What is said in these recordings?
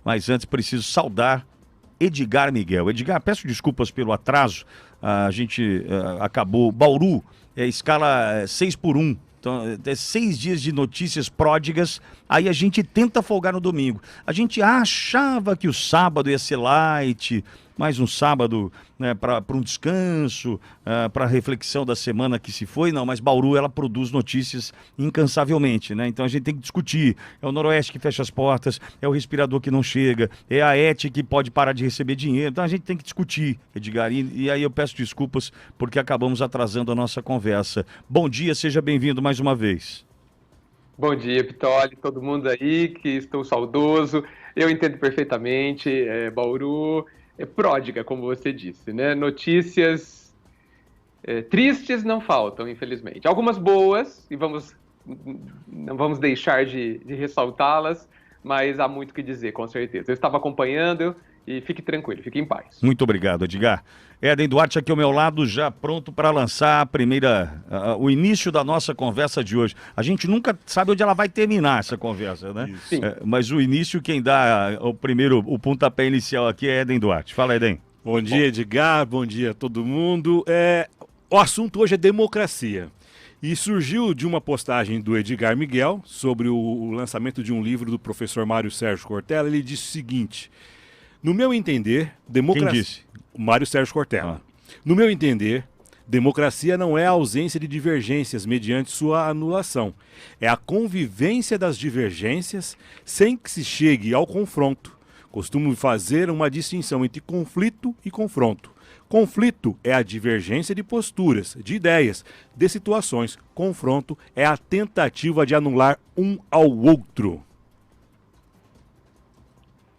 mas antes preciso saudar Edgar Miguel. Edgar, peço desculpas pelo atraso, a gente acabou, Bauru, escala 6x1. Então, 6 dias de notícias pródigas, aí a gente tenta folgar no domingo. A gente achava que o sábado ia ser light, mais um sábado, né, para um descanso, para reflexão da semana que se foi. Não, mas Bauru, ela produz notícias incansavelmente, né? Então a gente tem que discutir. É o Noroeste que fecha as portas, é o respirador que não chega, é a ET que pode parar de receber dinheiro. Então a gente tem que discutir, Edgar. E aí eu peço desculpas porque acabamos atrasando a nossa conversa. Bom dia, seja bem-vindo mais uma vez. Bom dia, Pitoli, todo mundo aí que estou saudoso. Eu entendo perfeitamente, Bauru é pródiga, como você disse, né? Notícias tristes não faltam, infelizmente. Algumas boas, e não vamos deixar de ressaltá-las, mas há muito o que dizer, com certeza. Eu estava acompanhando e fique tranquilo, fique em paz. Muito obrigado, Edgar. Éden Duarte aqui ao meu lado, já pronto para lançar o início da nossa conversa de hoje. A gente nunca sabe onde ela vai terminar, essa conversa, né? Mas o início, quem dá o pontapé inicial aqui é Éden Duarte. Fala, Éden. Bom dia, Edgar. Bom dia a todo mundo. O assunto hoje é democracia. E surgiu de uma postagem do Edgar Miguel sobre o lançamento de um livro do professor Mário Sérgio Cortella. Ele disse o seguinte: no meu entender, democracia... Quem disse? Mário Sérgio Cortella. No meu entender, democracia não é a ausência de divergências mediante sua anulação. É a convivência das divergências sem que se chegue ao confronto. Costumo fazer uma distinção entre conflito e confronto. Conflito é a divergência de posturas, de ideias, de situações. Confronto é a tentativa de anular um ao outro.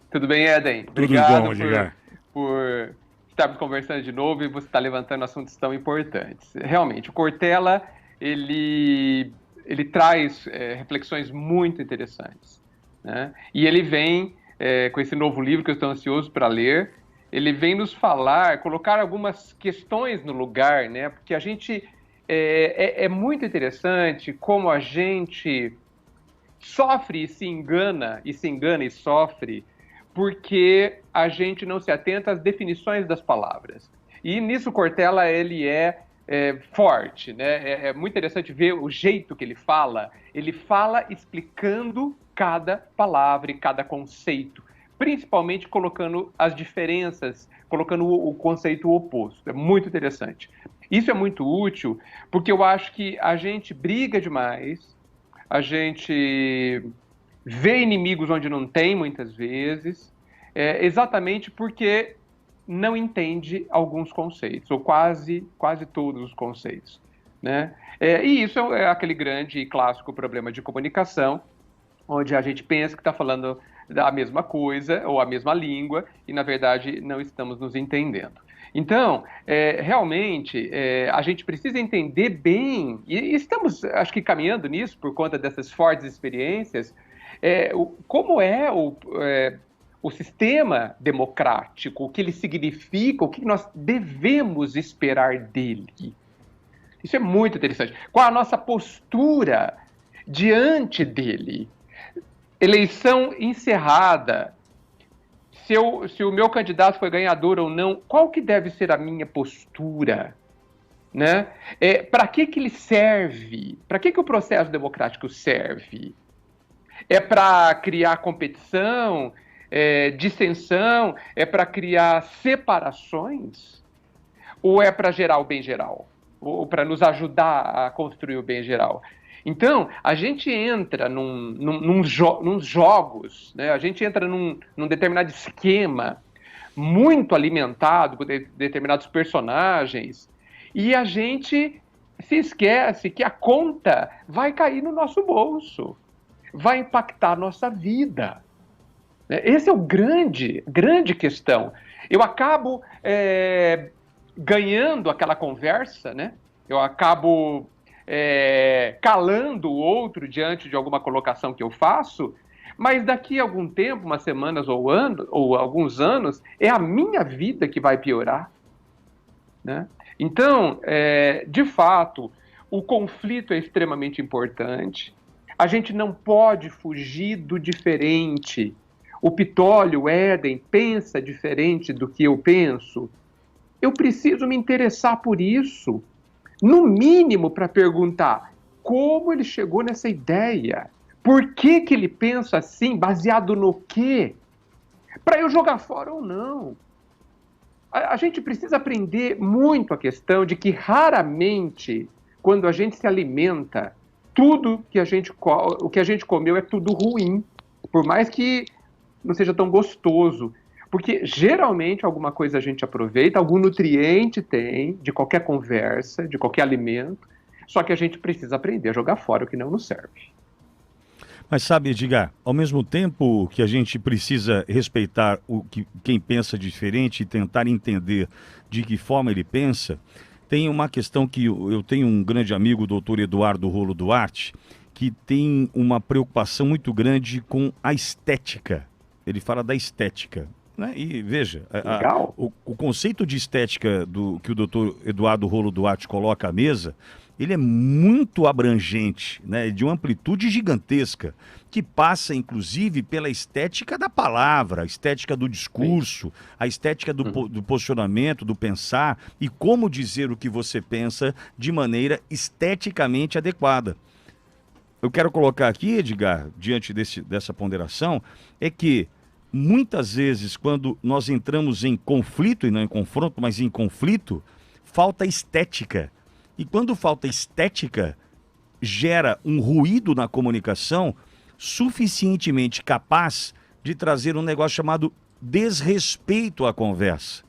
Tudo bem, Éden? Obrigado bom, Edgar. por estarmos conversando de novo e você está levantando assuntos tão importantes. Realmente, o Cortella, ele traz reflexões muito interessantes, né? E ele vem, com esse novo livro que eu estou ansioso para ler, ele vem nos falar, colocar algumas questões no lugar, né? Porque a gente, é muito interessante como a gente sofre e se engana e sofre, porque a gente não se atenta às definições das palavras. E nisso Cortella, ele é forte, né? É muito interessante ver o jeito que ele fala explicando cada palavra e cada conceito, principalmente colocando as diferenças, colocando o conceito oposto. É muito interessante. Isso é muito útil, porque eu acho que a gente briga demais, a gente vê inimigos onde não tem, muitas vezes, exatamente porque não entende alguns conceitos, ou quase todos os conceitos, né? E isso é aquele grande e clássico problema de comunicação, onde a gente pensa que está falando a mesma coisa, ou a mesma língua, e, na verdade, não estamos nos entendendo. Então, realmente, a gente precisa entender bem, e estamos, acho que, caminhando nisso, por conta dessas fortes experiências, como é o sistema democrático, o que ele significa, o que nós devemos esperar dele. Isso é muito interessante. Qual a nossa postura diante dele? Eleição encerrada. Se o meu candidato foi ganhador ou não, qual que deve ser a minha postura? Né? Para que ele serve? Para que o processo democrático serve? É para criar competição, dissensão? É para criar separações? Ou é para gerar o bem geral? Ou para nos ajudar a construir o bem geral? Então, a gente entra nos jogos, né? A gente entra num determinado esquema muito alimentado por determinados personagens, e a gente se esquece que a conta vai cair no nosso bolso, vai impactar a nossa vida. Esse é o grande questão. Eu acabo ganhando aquela conversa, né? Eu acabo calando o outro diante de alguma colocação que eu faço, mas daqui a algum tempo, umas semanas ou alguns anos, é a minha vida que vai piorar, né? Então, de fato, o conflito é extremamente importante. A gente não pode fugir do diferente. o Pitólio, o Éden, pensa diferente do que eu penso, eu preciso me interessar por isso. No mínimo para perguntar como ele chegou nessa ideia. Por que que ele pensa assim? Baseado no quê? Para eu jogar fora ou não. A gente precisa aprender muito a questão de que raramente, quando a gente se alimenta, tudo que o que a gente comeu é tudo ruim. Por mais que não seja tão gostoso. Porque geralmente alguma coisa a gente aproveita, algum nutriente tem de qualquer conversa, de qualquer alimento, só que a gente precisa aprender a jogar fora o que não nos serve. Mas sabe, Edgar, ao mesmo tempo que a gente precisa respeitar quem pensa diferente e tentar entender de que forma ele pensa, tem uma questão que eu tenho um grande amigo, o doutor Eduardo Rolo Duarte, que tem uma preocupação muito grande com a estética. Ele fala da estética. Né? E veja, o conceito de estética que o doutor Eduardo Rolo Duarte coloca à mesa, ele é muito abrangente, né? De uma amplitude gigantesca, que passa inclusive pela estética da palavra, a estética do discurso, a estética do posicionamento, do pensar e como dizer o que você pensa de maneira esteticamente adequada. Eu quero colocar aqui, Edgar, diante dessa ponderação, é que muitas vezes, quando nós entramos em conflito, e não em confronto, mas em conflito, falta estética. E quando falta estética, gera um ruído na comunicação suficientemente capaz de trazer um negócio chamado desrespeito à conversa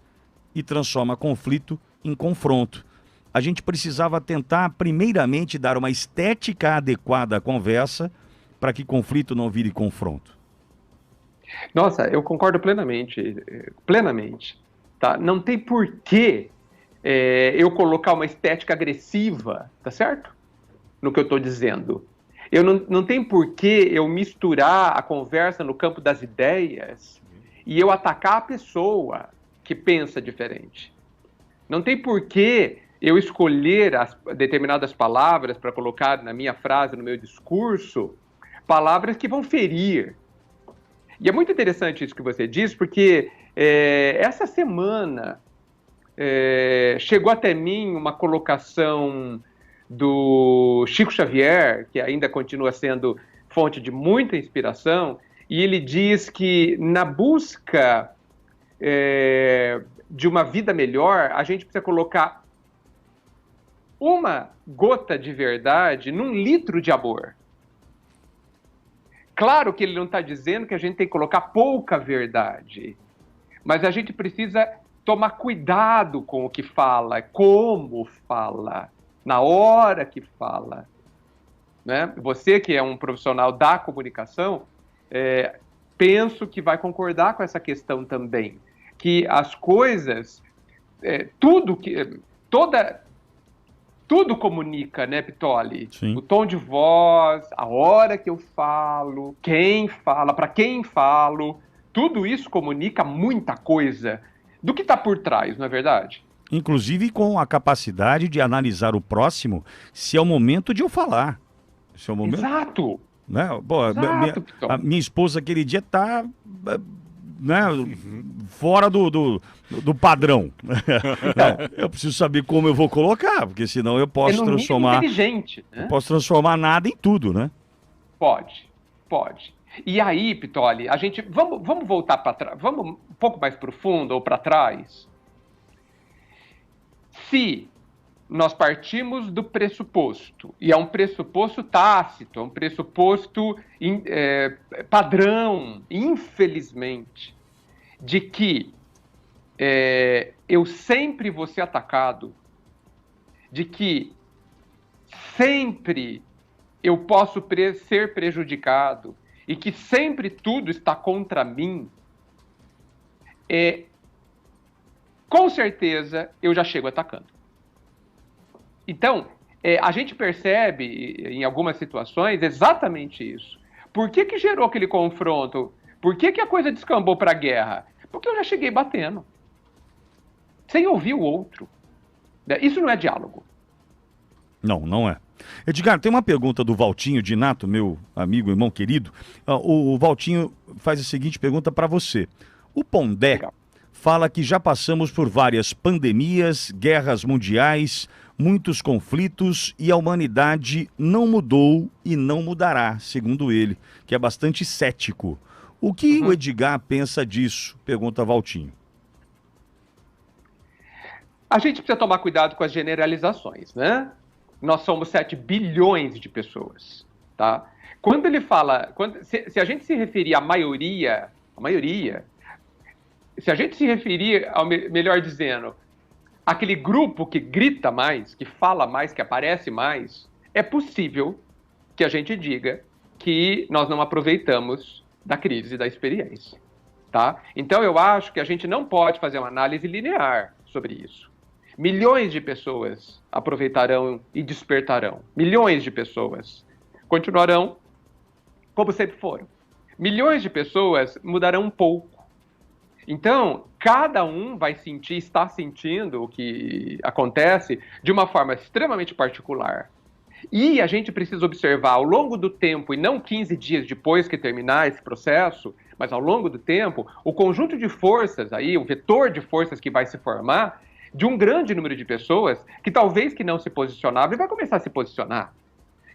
e transforma conflito em confronto. A gente precisava tentar, primeiramente, dar uma estética adequada à conversa para que conflito não vire confronto. Nossa, eu concordo plenamente, plenamente. Tá? Não tem porquê eu colocar uma estética agressiva, tá certo? No que eu estou dizendo. Não tem porquê eu misturar a conversa no campo das ideias e eu atacar a pessoa que pensa diferente. Não tem porquê eu escolher determinadas palavras para colocar na minha frase, no meu discurso, palavras que vão ferir. E é muito interessante isso que você diz, porque essa semana chegou até mim uma colocação do Chico Xavier, que ainda continua sendo fonte de muita inspiração, e ele diz que na busca de uma vida melhor, a gente precisa colocar uma gota de verdade num litro de amor. Claro que ele não está dizendo que a gente tem que colocar pouca verdade, mas a gente precisa tomar cuidado com o que fala, como fala, na hora que fala. Né? Você que é um profissional da comunicação, penso que vai concordar com essa questão também, que as coisas, tudo comunica, né, Pitoli? Sim. O tom de voz, a hora que eu falo, quem fala, para quem falo, tudo isso comunica muita coisa do que está por trás, não é verdade? Inclusive com a capacidade de analisar o próximo, se é o momento de eu falar. Se é o momento... Exato! Né? Pô, Exato, a minha esposa aquele dia tá... né, fora do padrão. Então, eu preciso saber como eu vou colocar, porque senão eu posso transformar... inteligente, né? Eu posso transformar nada em tudo, né? Pode. E aí, Pitoli, a gente... Vamos voltar para trás, vamos um pouco mais profundo ou para trás. Se nós partimos do pressuposto, e é um pressuposto tácito, é um pressuposto padrão, infelizmente, de que eu sempre vou ser atacado, de que sempre eu posso ser prejudicado, e que sempre tudo está contra mim, com certeza eu já chego atacando. Então, a gente percebe em algumas situações exatamente isso. Por que gerou aquele confronto? Por que a coisa descambou para a guerra? Porque eu já cheguei batendo, sem ouvir o outro. Isso não é diálogo. Não é. Edgar, tem uma pergunta do Valtinho de Nato, meu amigo, irmão querido. O Valtinho faz a seguinte pergunta para você. O Pondé Legal. fala que já passamos por várias pandemias, guerras mundiais, muitos conflitos e a humanidade não mudou e não mudará, segundo ele, que é bastante cético. O que o Edgar pensa disso? Pergunta Valtinho. A gente precisa tomar cuidado com as generalizações, né? Nós somos 7 bilhões de pessoas, tá? Quando ele fala, se a gente se referir à maioria, se a gente se referir, melhor dizendo, aquele grupo que grita mais, que fala mais, que aparece mais, é possível que a gente diga que nós não aproveitamos da crise da experiência, tá? Então eu acho que a gente não pode fazer uma análise linear sobre isso. Milhões de pessoas aproveitarão e despertarão. Milhões de pessoas continuarão como sempre foram. Milhões de pessoas mudarão um pouco. Então, cada um vai sentir, está sentindo o que acontece de uma forma extremamente particular. E a gente precisa observar ao longo do tempo, e não 15 dias depois que terminar esse processo, mas ao longo do tempo, o conjunto de forças aí, o vetor de forças que vai se formar, de um grande número de pessoas que talvez que não se posicionava e vai começar a se posicionar.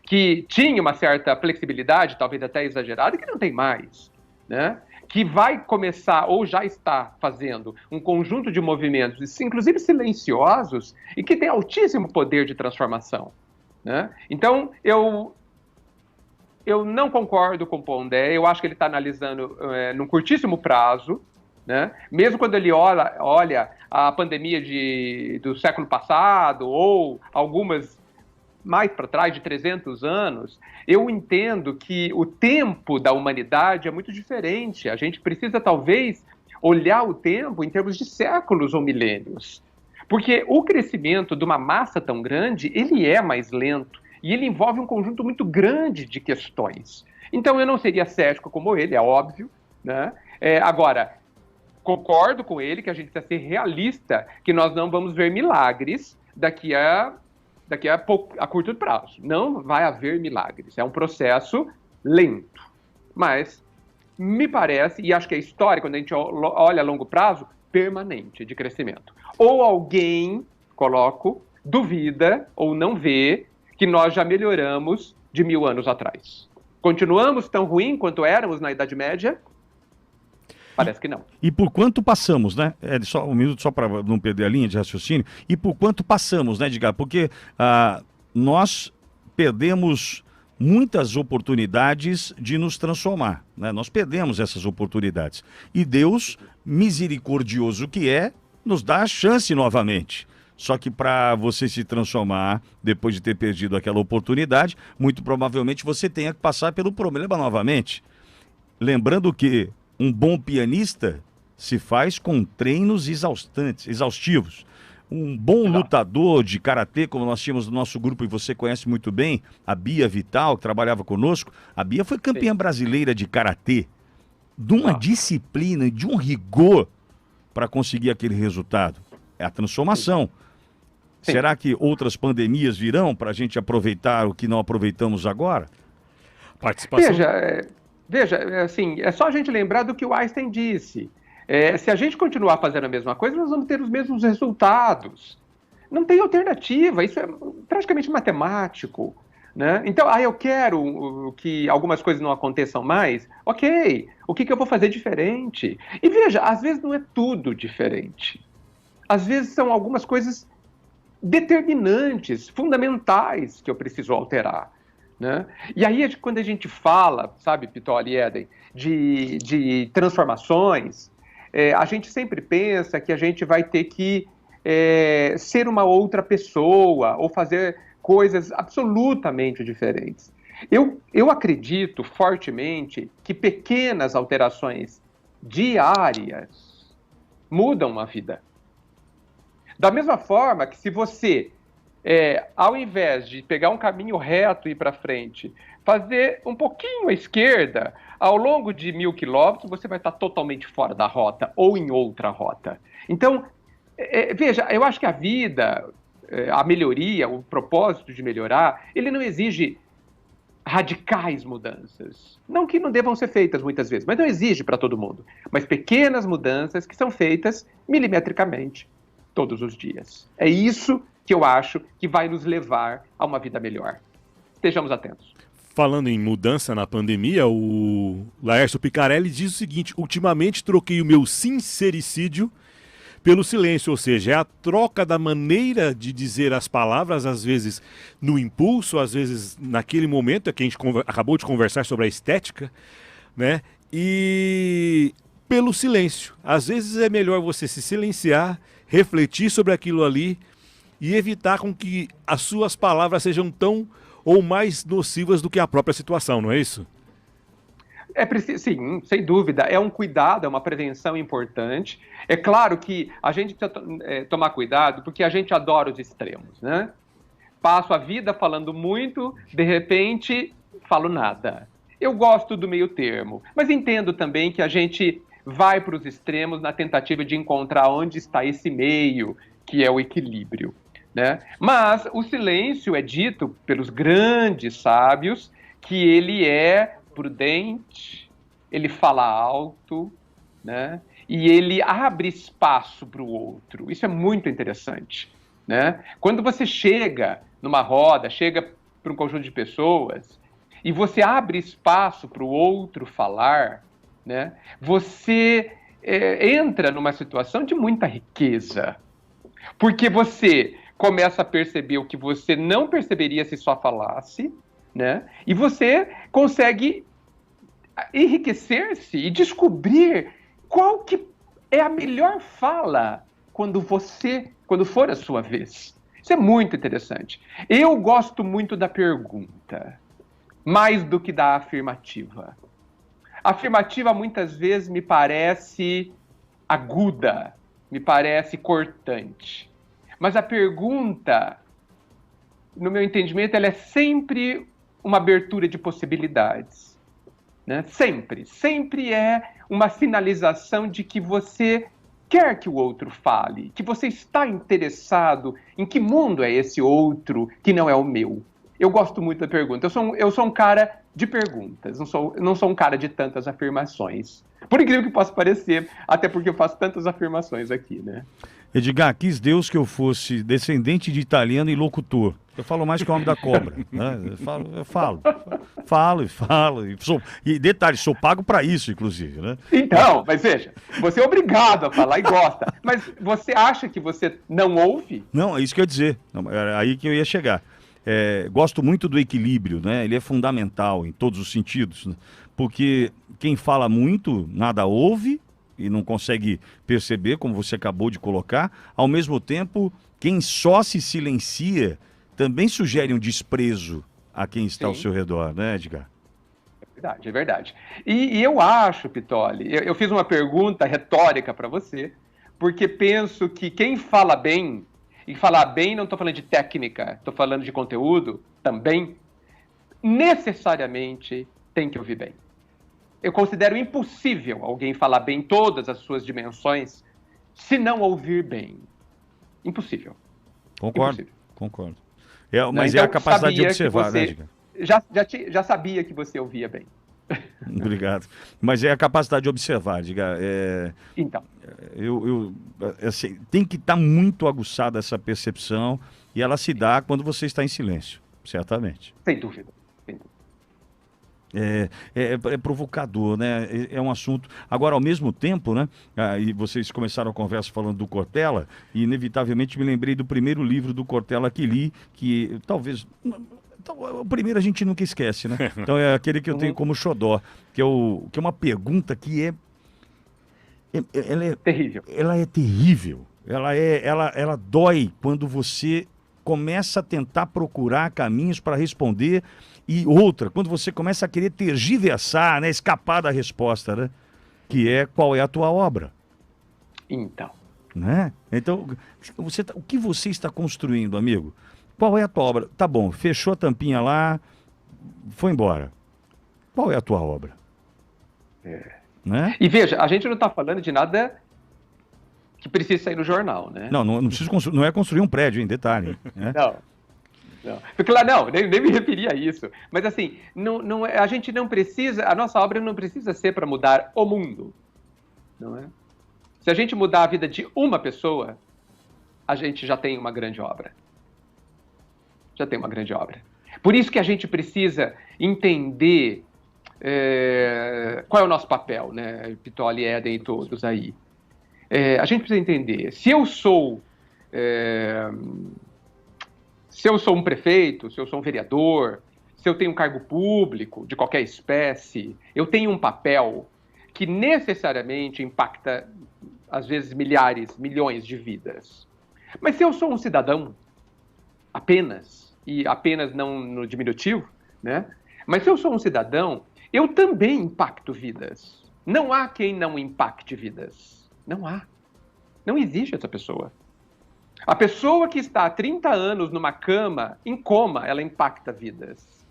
Que tinha uma certa flexibilidade, talvez até exagerada, que não tem mais, né? Que vai começar, ou já está fazendo, um conjunto de movimentos, inclusive silenciosos, e que tem altíssimo poder de transformação, né? Então, eu não concordo com o Pondé, eu acho que ele está analisando num curtíssimo prazo, né? Mesmo quando ele olha a pandemia do século passado, ou algumas mais para trás, de 300 anos, eu entendo que o tempo da humanidade é muito diferente. A gente precisa, talvez, olhar o tempo em termos de séculos ou milênios. Porque o crescimento de uma massa tão grande, ele é mais lento e ele envolve um conjunto muito grande de questões. Então, eu não seria cético como ele, é óbvio, né? Agora, concordo com ele que a gente precisa ser realista, que nós não vamos ver milagres daqui a curto prazo. Não vai haver milagres. É um processo lento. Mas me parece, e acho que é história, quando a gente olha a longo prazo, permanente de crescimento. Ou alguém, duvida ou não vê que nós já melhoramos de 1000 anos atrás. Continuamos tão ruim quanto éramos na Idade Média? Parece que não. E por quanto passamos, né? Só um minuto só para não perder a linha de raciocínio. E por quanto passamos, né, Edgar? Porque nós perdemos muitas oportunidades de nos transformar, né? Nós perdemos essas oportunidades. E Deus, misericordioso que é, nos dá a chance novamente. Só que para você se transformar, depois de ter perdido aquela oportunidade, muito provavelmente você tenha que passar pelo problema novamente. Lembrando que um bom pianista se faz com treinos exaustivos. Um bom lutador de karatê, como nós tínhamos no nosso grupo, e você conhece muito bem, a Bia Vital, que trabalhava conosco. A Bia foi campeã brasileira de karatê. De uma disciplina e de um rigor para conseguir aquele resultado. É a transformação. Sim. Será que outras pandemias virão para a gente aproveitar o que não aproveitamos agora? Participação. Veja, assim, é só a gente lembrar do que o Einstein disse. Se a gente continuar fazendo a mesma coisa, nós vamos ter os mesmos resultados. Não tem alternativa, isso é praticamente matemático, né? Então, eu quero que algumas coisas não aconteçam mais. Ok, o que eu vou fazer diferente? E veja, às vezes não é tudo diferente. Às vezes são algumas coisas determinantes, fundamentais, que eu preciso alterar. Né? E aí, quando a gente fala, sabe, Pitoli e Éden, de transformações, a gente sempre pensa que a gente vai ter que ser uma outra pessoa ou fazer coisas absolutamente diferentes. Eu acredito fortemente que pequenas alterações diárias mudam uma vida. Da mesma forma que se você ao invés de pegar um caminho reto e ir para frente, fazer um pouquinho à esquerda, ao longo de 1000 quilômetros, você vai estar totalmente fora da rota ou em outra rota. Então, veja, eu acho que a vida, a melhoria, o propósito de melhorar, ele não exige radicais mudanças. Não que não devam ser feitas muitas vezes, mas não exige para todo mundo. Mas pequenas mudanças que são feitas milimetricamente, todos os dias. É isso que eu acho que vai nos levar a uma vida melhor. Estejamos atentos. Falando em mudança na pandemia, o Laércio Picarelli diz o seguinte: ultimamente troquei o meu sincericídio pelo silêncio, ou seja, é a troca da maneira de dizer as palavras, às vezes no impulso, às vezes naquele momento, é que a gente acabou de conversar sobre a estética, né? E pelo silêncio. Às vezes é melhor você se silenciar, refletir sobre aquilo ali e evitar com que as suas palavras sejam tão ou mais nocivas do que a própria situação, não é isso? É preciso, sim, sem dúvida. É um cuidado, é uma prevenção importante. É claro que a gente precisa tomar cuidado porque a gente adora os extremos, né? Passo a vida falando muito, de repente falo nada. Eu gosto do meio termo, mas entendo também que a gente vai para os extremos na tentativa de encontrar onde está esse meio, que é o equilíbrio, né? Mas o silêncio é dito pelos grandes sábios que ele é prudente, ele fala alto, né? E ele abre espaço para o outro. Isso é muito interessante, né? Quando você chega numa roda, chega para um conjunto de pessoas e você abre espaço para o outro falar, né? Você entra numa situação de muita riqueza, porque você começa a perceber o que você não perceberia se só falasse, né? E você consegue enriquecer-se e descobrir qual que é a melhor fala quando for a sua vez. Isso é muito interessante. Eu gosto muito da pergunta, mais do que da afirmativa. A afirmativa muitas vezes me parece aguda, me parece cortante. Mas a pergunta, no meu entendimento, ela é sempre uma abertura de possibilidades, né? Sempre é uma sinalização de que você quer que o outro fale, que você está interessado em que mundo é esse outro que não é o meu. Eu gosto muito da pergunta. Eu sou um cara de perguntas, não sou um cara de tantas afirmações. Por incrível que possa parecer, até porque eu faço tantas afirmações aqui, né? Edgar, quis Deus que eu fosse descendente de italiano e locutor. Eu falo mais que o homem da cobra, né? Eu falo. E detalhe, sou pago para isso, inclusive, né? Então, mas veja, você é obrigado a falar e gosta. Mas você acha que você não ouve? Não, é isso que eu ia dizer. Não, era aí que eu ia chegar. Gosto muito do equilíbrio, né? Ele é fundamental em todos os sentidos, né? Porque quem fala muito, nada ouve e não consegue perceber, como você acabou de colocar. Ao mesmo tempo, quem só se silencia também sugere um desprezo a quem está ao seu redor, né, Edgar? É verdade. E eu acho, Pittoli, eu fiz uma pergunta retórica para você, porque penso que quem fala bem, e falar bem não estou falando de técnica, estou falando de conteúdo também, necessariamente tem que ouvir bem. Eu considero impossível alguém falar bem todas as suas dimensões se não ouvir bem. Impossível. Concordo. Mas então, é a capacidade de observar, né, Edgar? Já sabia que você ouvia bem. Obrigado. Mas é a capacidade de observar, Edgar. Então. Assim, tem que estar muito aguçada essa percepção e ela se dá quando você está em silêncio, certamente. Sem dúvida. É provocador, né? É um assunto. Agora, ao mesmo tempo, né? E vocês começaram a conversa falando do Cortella, e inevitavelmente me lembrei do primeiro livro do Cortella que li, que talvez. Então, o primeiro a gente nunca esquece, né? Então é aquele que eu tenho como xodó, que é uma pergunta que ela é terrível. Ela é terrível. Ela dói quando você começa a tentar procurar caminhos para responder. E outra, quando você começa a querer tergiversar, né, escapar da resposta, né, que é qual é a tua obra. Então. Né? Então, o que você está construindo, amigo? Qual é a tua obra? Tá bom, fechou a tampinha lá, foi embora. Qual é a tua obra? Né? E veja, a gente não está falando de nada que precisa sair no jornal, né? Não precisa não é construir um prédio, em detalhe. Né? Não. Não. Claro, não, nem me referi a isso. Mas assim, a gente não precisa, a nossa obra não precisa ser para mudar o mundo, não é? Se a gente mudar a vida de uma pessoa, a gente já tem uma grande obra. Já tem uma grande obra. Por isso que a gente precisa entender qual é o nosso papel, né? Pitoli, Éden e todos aí. A gente precisa entender, se eu sou um prefeito, se eu sou um vereador, se eu tenho um cargo público de qualquer espécie, eu tenho um papel que necessariamente impacta, às vezes, milhares, milhões de vidas. Mas se eu sou um cidadão, apenas, e apenas não no diminutivo, né? Mas se eu sou um cidadão, eu também impacto vidas. Não há quem não impacte vidas. Não há. Não existe essa pessoa. A pessoa que está há 30 anos numa cama, em coma, ela impacta vidas.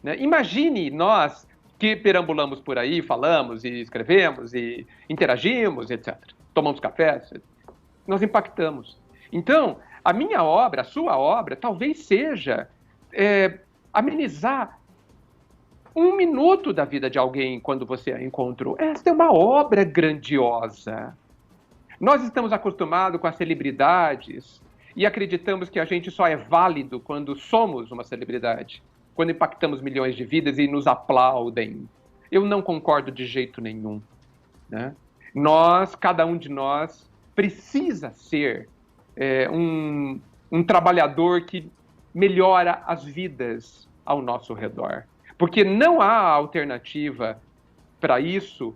Né? Imagine nós que perambulamos por aí, falamos e escrevemos e interagimos, etc. Tomamos café, nós impactamos. Então, a minha obra, a sua obra, talvez seja amenizar 1 minuto da vida de alguém quando você a encontrou. Esta é uma obra grandiosa. Nós estamos acostumados com as celebridades e acreditamos que a gente só é válido quando somos uma celebridade, quando impactamos milhões de vidas e nos aplaudem. Eu não concordo de jeito nenhum, né? Cada um de nós, precisa ser um trabalhador que melhora as vidas ao nosso redor. Porque não há alternativa para isso,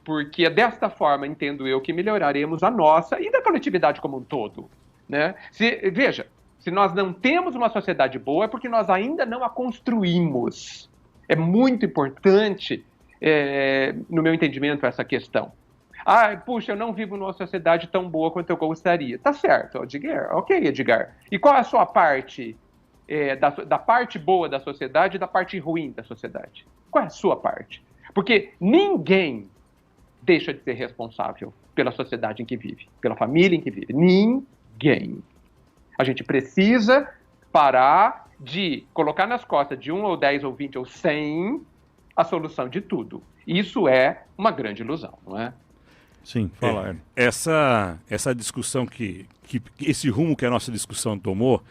porque desta forma, entendo eu, que melhoraremos a nossa e da coletividade como um todo, né? Veja, se nós não temos uma sociedade boa, é porque nós ainda não a construímos. É muito importante, no meu entendimento, essa questão. Puxa, eu não vivo numa sociedade tão boa quanto eu gostaria. Tá certo, Edgar. Ok, Edgar. E qual é a sua parte da parte boa da sociedade e da parte ruim da sociedade? Qual é a sua parte? Porque ninguém deixa de ser responsável pela sociedade em que vive, pela família em que vive. Ninguém. A gente precisa parar de colocar nas costas de 1 ou 10 ou 20 ou 100 a solução de tudo. Isso é uma grande ilusão, não é? Sim, fala. Essa discussão esse rumo que a nossa discussão tomou,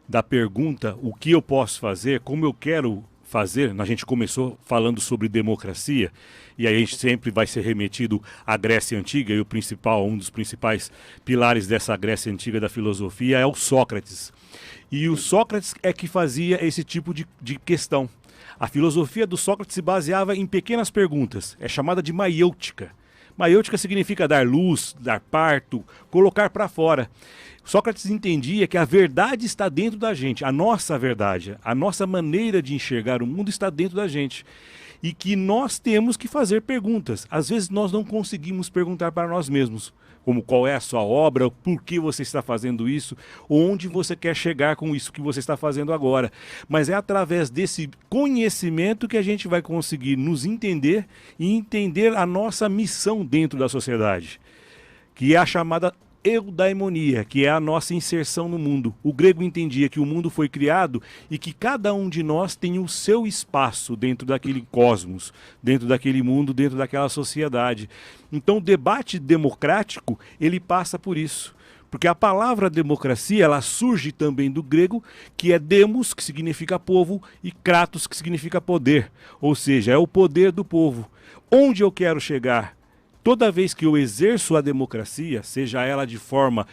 da pergunta o que eu posso fazer, como eu quero fazer, a gente começou falando sobre democracia, e aí a gente sempre vai ser remetido à Grécia Antiga, e um dos principais pilares dessa Grécia Antiga da filosofia é o Sócrates. E o Sócrates é que fazia esse tipo de questão. A filosofia do Sócrates se baseava em pequenas perguntas, é chamada de maiêutica. Maiêutica significa dar luz, dar parto, colocar para fora. Sócrates entendia que a verdade está dentro da gente, a nossa verdade, a nossa maneira de enxergar o mundo está dentro da gente. E que nós temos que fazer perguntas. Às vezes nós não conseguimos perguntar para nós mesmos, como qual é a sua obra, por que você está fazendo isso, onde você quer chegar com isso que você está fazendo agora. Mas é através desse conhecimento que a gente vai conseguir nos entender e entender a nossa missão dentro da sociedade, que é a chamada eudaimonia, que é a nossa inserção no mundo. O grego entendia que o mundo foi criado e que cada um de nós tem o seu espaço dentro daquele cosmos, dentro daquele mundo, dentro daquela sociedade. Então o debate democrático, ele passa por isso. Porque a palavra democracia, ela surge também do grego, que é demos, que significa povo, e kratos, que significa poder. Ou seja, é o poder do povo. Onde eu quero chegar? Toda vez que eu exerço a democracia, seja ela de forma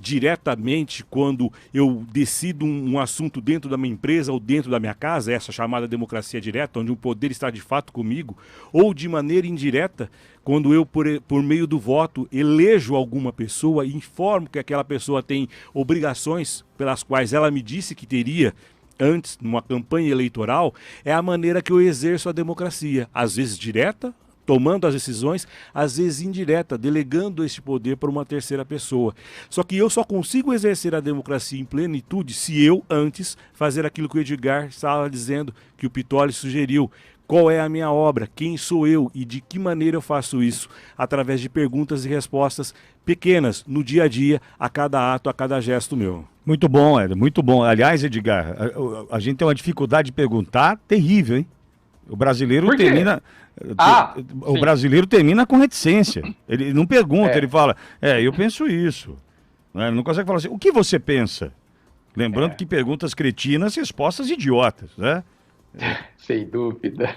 diretamente, quando eu decido um assunto dentro da minha empresa ou dentro da minha casa, essa chamada democracia direta, onde o poder está de fato comigo, ou de maneira indireta, quando eu, por meio do voto, elejo alguma pessoa e informo que aquela pessoa tem obrigações pelas quais ela me disse que teria antes, numa campanha eleitoral, é a maneira que eu exerço a democracia, às vezes direta, tomando as decisões, às vezes indireta, delegando esse poder para uma terceira pessoa. Só que eu só consigo exercer a democracia em plenitude se eu, antes, fazer aquilo que o Edgar estava dizendo, que o Pitoli sugeriu, Qual é a minha obra? Quem sou eu? E de que maneira eu faço isso? Através de perguntas e respostas pequenas, no dia a dia, a cada ato, a cada gesto meu. Muito bom, Éder, muito bom. Aliás, Edgar, a gente tem uma dificuldade de perguntar terrível, hein? O brasileiro Por quê? termina. O Sim. brasileiro termina com reticência. Ele não pergunta, É. ele fala, eu penso isso. Né? Ele não consegue falar assim, o que você pensa? Lembrando que perguntas cretinas, respostas idiotas, né? Sem dúvida.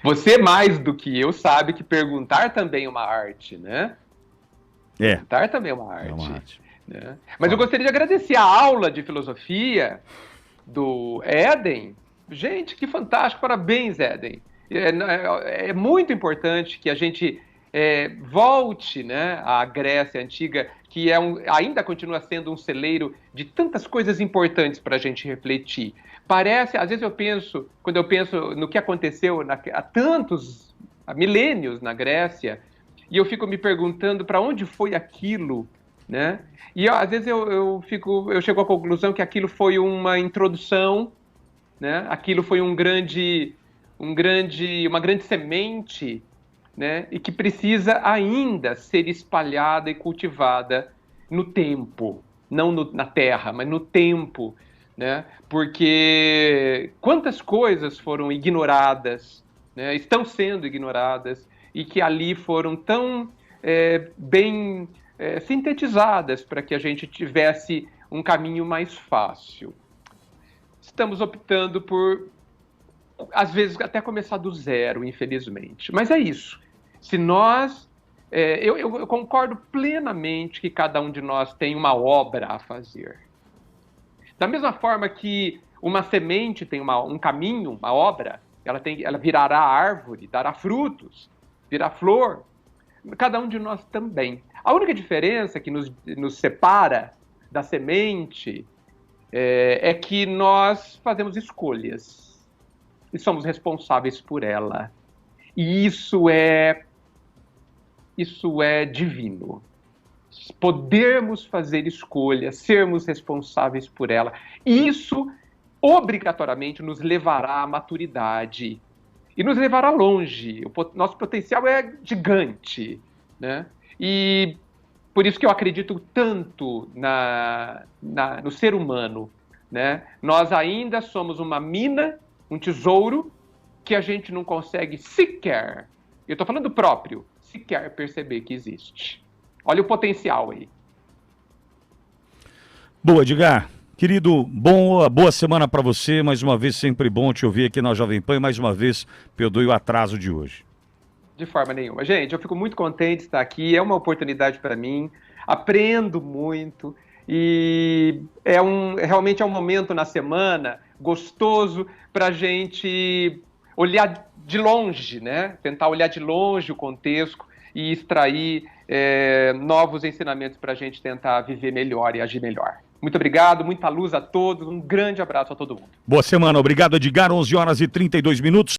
Você, mais do que eu, sabe que perguntar também é uma arte, né? É. Perguntar também é uma arte. É uma arte. Né? Mas eu gostaria de agradecer a aula de filosofia do Éden. Gente, que fantástico! Parabéns, Éden. É muito importante que a gente volte, né, à Grécia Antiga, que ainda continua sendo um celeiro de tantas coisas importantes para a gente refletir. Parece, às vezes quando eu penso no que aconteceu há milênios na Grécia, e eu fico me perguntando para onde foi aquilo, né? E às vezes eu chego à conclusão que aquilo foi uma introdução, né? Aquilo foi uma grande semente, né? E que precisa ainda ser espalhada e cultivada no tempo, não na terra, mas no tempo, né? Porque quantas coisas foram ignoradas, né? Estão sendo ignoradas e que ali foram tão bem sintetizadas para que a gente tivesse um caminho mais fácil. Estamos optando por, às vezes, até começar do zero, infelizmente. Mas é isso. Se nós... eu concordo plenamente que cada um de nós tem uma obra a fazer. Da mesma forma que uma semente tem um caminho, uma obra, ela virará árvore, dará frutos, virá flor. Cada um de nós também. A única diferença que nos separa da semente é que nós fazemos escolhas e somos responsáveis por ela. E isso é divino. Podermos fazer escolhas, sermos responsáveis por ela. Isso, obrigatoriamente, nos levará à maturidade e nos levará longe. Nosso potencial é gigante, né? E por isso que eu acredito tanto no ser humano, né? Nós ainda somos uma mina, um tesouro, que a gente não consegue sequer, eu estou falando próprio, sequer perceber que existe. Olha o potencial aí. Boa, Edgar. Querido, boa semana para você. Mais uma vez, sempre bom te ouvir aqui na Jovem Pan. E mais uma vez, perdoe o atraso de hoje. De forma nenhuma. Gente, eu fico muito contente de estar aqui. É uma oportunidade para mim. Aprendo muito. E realmente é um momento na semana gostoso para a gente olhar de longe, né? Tentar olhar de longe o contexto e extrair novos ensinamentos para a gente tentar viver melhor e agir melhor. Muito obrigado, muita luz a todos, um grande abraço a todo mundo. Boa semana, obrigado, Edgar. 11 horas e 32 minutos.